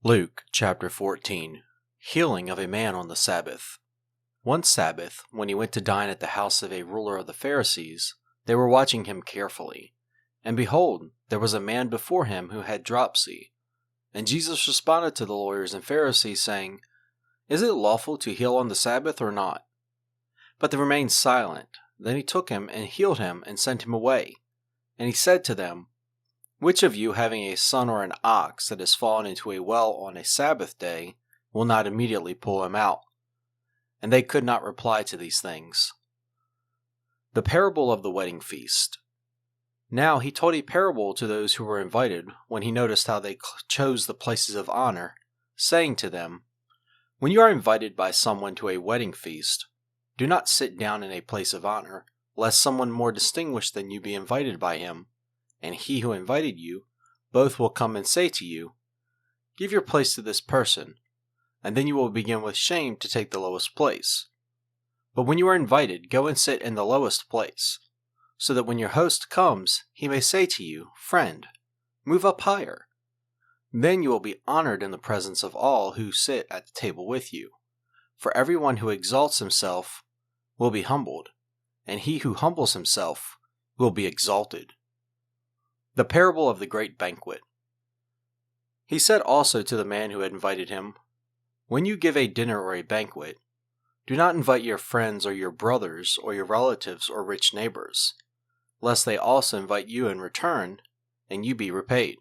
Luke chapter 14. Healing of a man on the Sabbath. One Sabbath, when he went to dine at the house of a ruler of the Pharisees, they were watching him carefully. And behold, there was a man before him who had dropsy. And Jesus responded to the lawyers and Pharisees, saying, Is it lawful to heal on the Sabbath or not? But they remained silent. Then he took him and healed him and sent him away. And he said to them, Which of you, having a son or an ox that has fallen into a well on a Sabbath day, will not immediately pull him out? And they could not reply to these things. The parable of the wedding feast. Now he told a parable to those who were invited when he noticed how they chose the places of honor, saying to them, When you are invited by someone to a wedding feast, do not sit down in a place of honor, lest someone more distinguished than you be invited by him. And he who invited you, both will come and say to you, Give your place to this person, and then you will begin with shame to take the lowest place. But when you are invited, go and sit in the lowest place, so that when your host comes, he may say to you, Friend, move up higher. Then you will be honored in the presence of all who sit at the table with you. For everyone who exalts himself will be humbled, and he who humbles himself will be exalted. The parable of the great banquet. He said also to the man who had invited him, When you give a dinner or a banquet, do not invite your friends or your brothers or your relatives or rich neighbors, lest they also invite you in return, and you be repaid.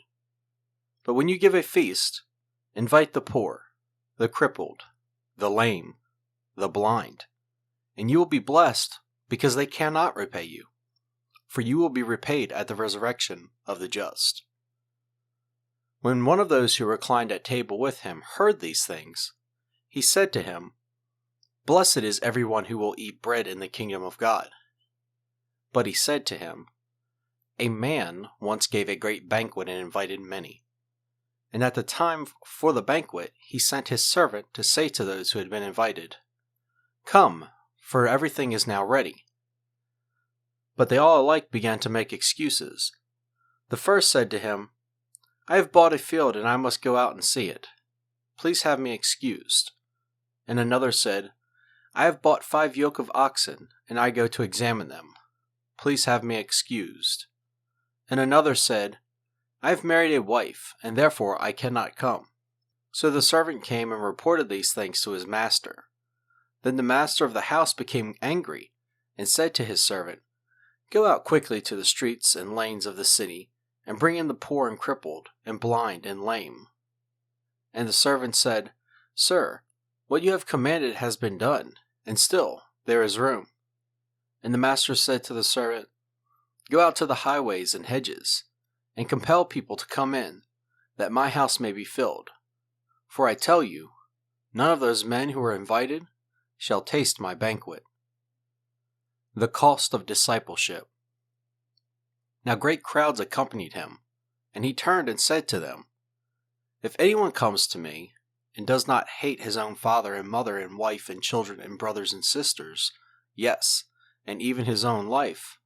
But when you give a feast, invite the poor, the crippled, the lame, the blind, and you will be blessed because they cannot repay you. For you will be repaid at the resurrection of the just. When one of those who reclined at table with him heard these things, he said to him, Blessed is everyone who will eat bread in the kingdom of God. But he said to him, A man once gave a great banquet and invited many. And at the time for the banquet, he sent his servant to say to those who had been invited, Come, for everything is now ready. But they all alike began to make excuses. The first said to him, I have bought a field and I must go out and see it. Please have me excused. And another said, I have bought 5 yoke of oxen and I go to examine them. Please have me excused. And another said, I have married a wife and therefore I cannot come. So the servant came and reported these things to his master. Then the master of the house became angry and said to his servant, Go out quickly to the streets and lanes of the city, and bring in the poor and crippled, and blind and lame. And the servant said, Sir, what you have commanded has been done, and still there is room. And the master said to the servant, Go out to the highways and hedges, and compel people to come in, that my house may be filled. For I tell you, none of those men who are invited shall taste my banquet. The cost of discipleship. Now great crowds accompanied him, and he turned and said to them, If anyone comes to me, and does not hate his own father and mother and wife and children and brothers and sisters, yes, and even his own life,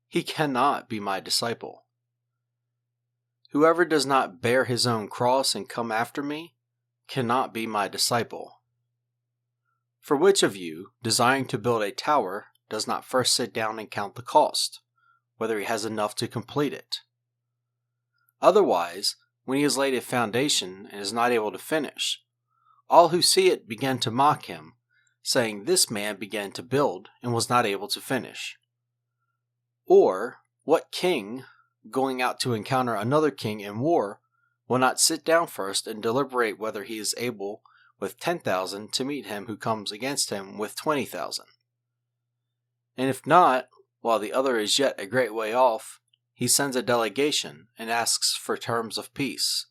he cannot be my disciple. Whoever does not bear his own cross and come after me cannot be my disciple. For which of you, desiring to build a tower, does not first sit down and count the cost, whether he has enough to complete it? Otherwise, when he has laid a foundation and is not able to finish, all who see it begin to mock him, saying, This man began to build and was not able to finish. Or, what king, going out to encounter another king in war, will not sit down first and deliberate whether he is able with 10,000 to meet him who comes against him with 20,000? And if not, while the other is yet a great way off, he sends a delegation and asks for terms of peace.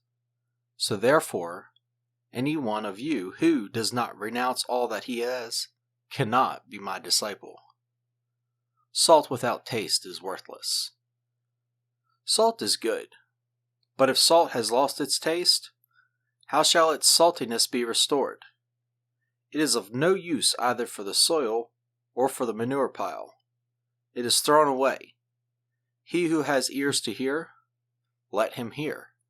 So therefore, any one of you who does not renounce all that he has cannot be my disciple. Salt without taste is worthless. Salt is good, but if salt has lost its taste, how shall its saltiness be restored? It is of no use either for the soil or for the manure pile. It is thrown away. He who has ears to hear, let him hear.